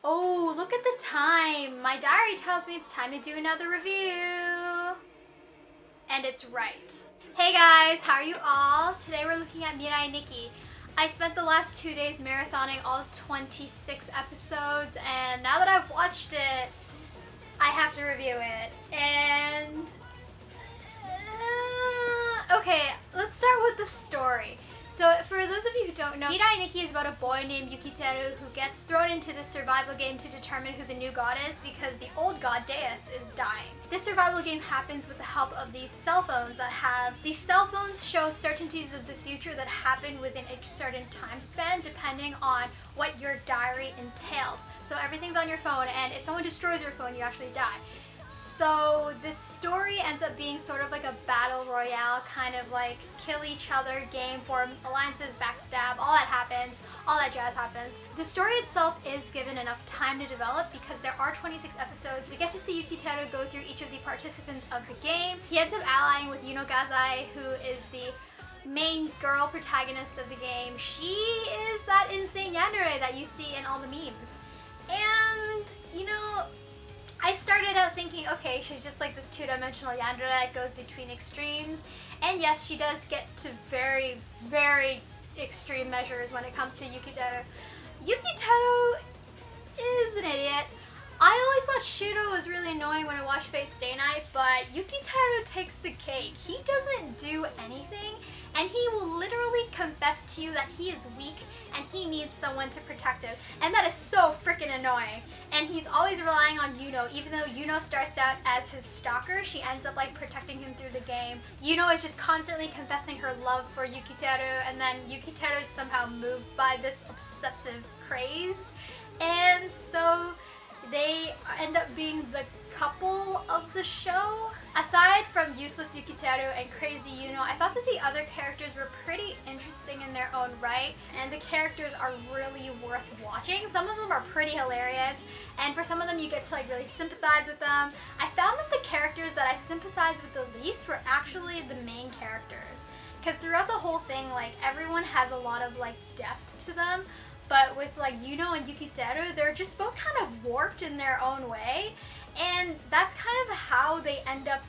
Oh, look at the time. My diary tells me it's time to do another review. And it's right. Hey guys, how are you all? Today we're looking at Mirai Nikki. I spent the last 2 days marathoning all 26 episodes, and now that I've watched it, I have to review it. And okay, let's start with the story. So for those of you who don't know, Mirai Nikki is about a boy named Yukiteru who gets thrown into this survival game to determine who the new god is because the old god Deus is dying. This survival game happens with the help of these cell phones these cell phones show certainties of the future that happen within a certain time span depending on what your diary entails. So everything's on your phone, and if someone destroys your phone, you actually die. So this story ends up being sort of like a battle royale, kind of like kill each other game, form alliances, backstab, all that happens, all that jazz happens. The story itself is given enough time to develop because there are 26 episodes. We get to see Yukiteru go through each of the participants of the game. He ends up allying with Yuno, who is the main girl protagonist of the game. She is that insane yandere that you see in all the memes. And, you know, I started out thinking, okay, she's just like this two-dimensional yandere that goes between extremes. And yes, she does get to very, very extreme measures when it comes to Yukiteru. Yukiteru is an idiot. I always thought Shudo was really annoying when I watched Fate Stay Night, but Yukiteru takes the cake. He doesn't do anything, and he will literally confess to you that he is weak and he needs someone to protect him. And that is so freaking annoying. And he's always relying on Yuno. Even though Yuno starts out as his stalker, she ends up like protecting him through the game. Yuno is just constantly confessing her love for Yukiteru, and then Yukiteru is somehow moved by this obsessive craze. And so they end up being the couple of the show. Aside from useless Yukiteru and crazy Yuno, I thought that the other characters were pretty interesting in their own right, and the characters are really worth watching. Some of them are pretty hilarious, and for some of them you get to like really sympathize with them. I found that the characters that I sympathized with the least were actually the main characters, because throughout the whole thing, like, everyone has a lot of like depth to them. But with like Yuno and Yukiteru, they're just both kind of warped in their own way. And that's kind of how they end up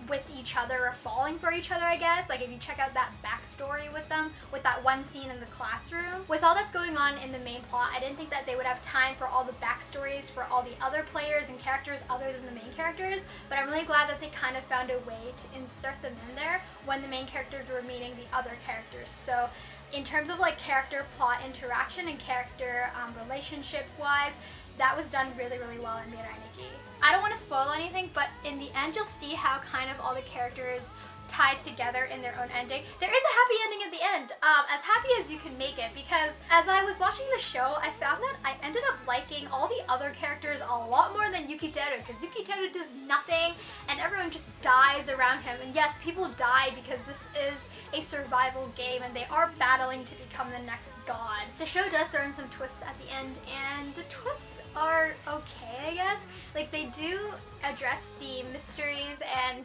with each other, or falling for each other, I guess. Like if you check out that backstory with them, with that one scene in the classroom. With all that's going on in the main plot, I didn't think that they would have time for all the backstories for all the other players and characters other than the main characters. But I'm really glad that they kind of found a way to insert them in there when the main characters were meeting the other characters. So in terms of like character plot interaction and character relationship wise, that was done really, really well in Mirai Nikki. I don't want to spoil anything, but in the end you'll see how kind of all the characters tie together in their own ending. There is a happy ending at the end, as happy as you can make it, because as I was watching the show, I found that I ended up liking all the other characters a lot more than Yukiteru, because Yukiteru does nothing and everyone just dies around him. And yes, people die because this is a survival game and they are battling to become the next god. The show does throw in some twists at the end, and the twists are okay, I guess. Like, they do address the mysteries and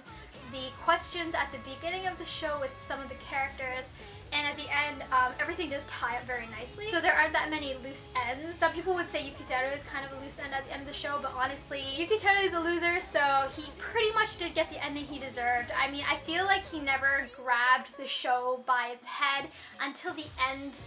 the questions at the beginning of the show with some of the characters, and at the end, everything does tie up very nicely. So there aren't that many loose ends. Some people would say Yukiteru is kind of a loose end at the end of the show, but honestly, Yukiteru is a loser, so he pretty much did get the ending he deserved. I mean, I feel like he never grabbed the show by its head until the end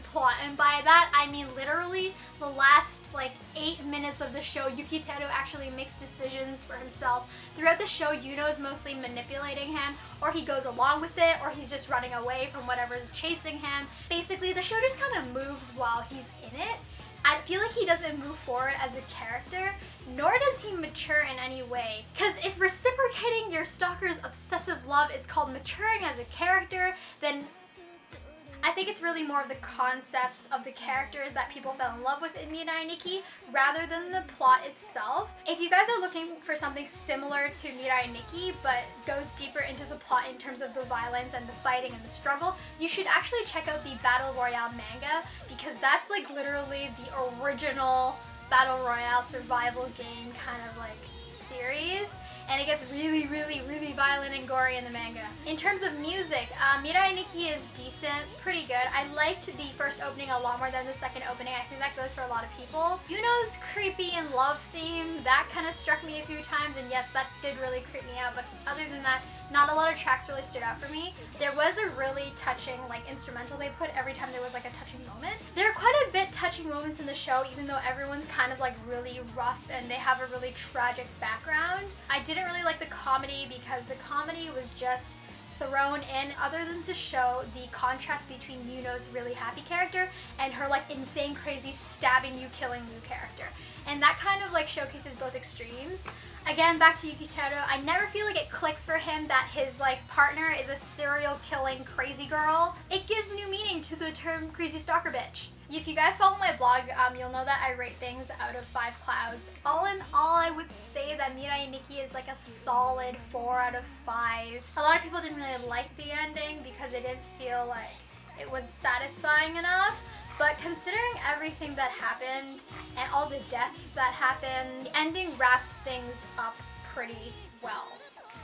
plot. And by that, I mean literally the last like 8 minutes of the show, Yukiteru actually makes decisions for himself. Throughout the show, Yuno is mostly manipulating him, or he goes along with it, or he's just running away from whatever's chasing him. Basically, the show just kind of moves while he's in it. I feel like he doesn't move forward as a character, nor does he mature in any way. Because if reciprocating your stalker's obsessive love is called maturing as a character, then I think it's really more of the concepts of the characters that people fell in love with in Mirai Nikki rather than the plot itself. If you guys are looking for something similar to Mirai Nikki but goes deeper into the plot in terms of the violence and the fighting and the struggle, you should actually check out the Battle Royale manga, because that's like literally the original Battle Royale survival game kind of like series. and it gets really, really, really violent and gory in the manga. In terms of music, Mirai Nikki is decent, pretty good. I liked the first opening a lot more than the second opening. I think that goes for a lot of people. Yuno's creepy and love theme, that kind of struck me a few times, and yes, that did really creep me out, but other than that, not a lot of tracks really stood out for me. There was a really touching instrumental they put every time there was a touching moment. There are quite a bit touching moments in the show, even though everyone's kind of really rough and they have a really tragic background. I didn't really like the comedy because the comedy was just thrown in other than to show the contrast between Yuno's really happy character and her insane crazy stabbing you killing you character, and that kind of showcases both extremes. Again, back to Yukiteru, I never feel like it clicks for him that his partner is a serial killing crazy girl. It gives new meaning to the term crazy stalker bitch. If you guys follow my blog, you'll know that I rate things out of 5 clouds. All in all, I would say that Mirai Nikki is a solid 4 out of 5. A lot of people didn't really like the ending because it didn't feel like it was satisfying enough. But considering everything that happened and all the deaths that happened, the ending wrapped things up pretty well.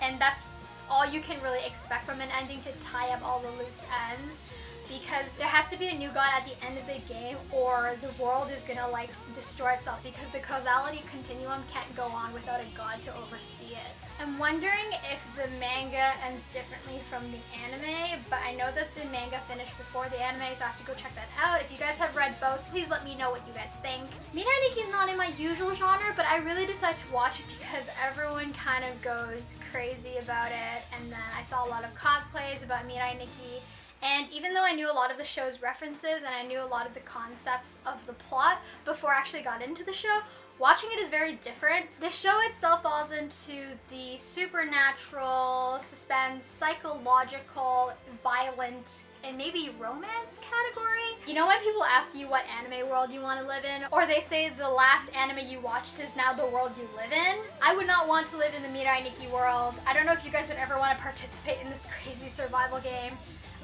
And that's all you can really expect from an ending, to tie up all the loose ends. Because there has to be a new god at the end of the game or the world is gonna destroy itself, because the causality continuum can't go on without a god to oversee it. I'm wondering if the manga ends differently from the anime, but I know that the manga finished before the anime, so I have to go check that out. If you guys have read both, please let me know what you guys think. Mirai Nikki is not in my usual genre, but I really decided to watch it because everyone kind of goes crazy about it, and then I saw a lot of cosplays about Mirai Nikki. And even though I knew a lot of the show's references and I knew a lot of the concepts of the plot before I actually got into the show, watching it is very different. The show itself falls into the supernatural, suspense, psychological, violent, and maybe romance category. You know when people ask you what anime world you want to live in, or they say the last anime you watched is now the world you live in? I would not want to live in the Mirai Nikki world. I don't know if you guys would ever want to participate in this crazy survival game.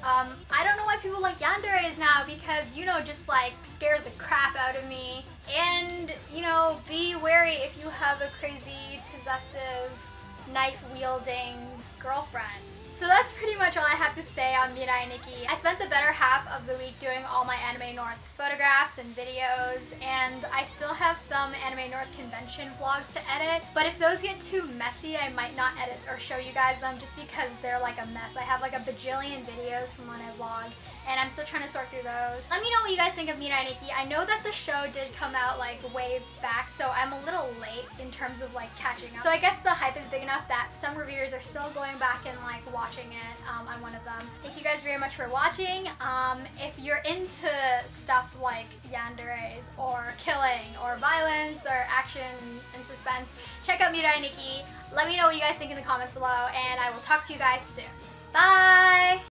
I don't know why people like yanderes now, because Yuno just scares the crap out of me. And be wary if you have a crazy, possessive, knife-wielding girlfriend. So that's pretty much all I have to say on Mirai Nikki. I spent the better half of the week doing all my Anime North photographs and videos, and I still have some Anime North convention vlogs to edit, but if those get too messy, I might not edit or show you guys them just because they're a mess. I have a bajillion videos from when I vlog, and I'm still trying to sort through those. Let me know what you guys think of Mirai Nikki. I know that the show did come out way back, so I'm a little late in terms of catching up. So I guess the hype is big enough that some reviewers are still going back and watching it. I'm one of them. Thank you guys very much for watching. If you're into stuff like yanderes or killing or violence or action and suspense, check out Mirai Nikki. Let me know what you guys think in the comments below, and I will talk to you guys soon. Bye!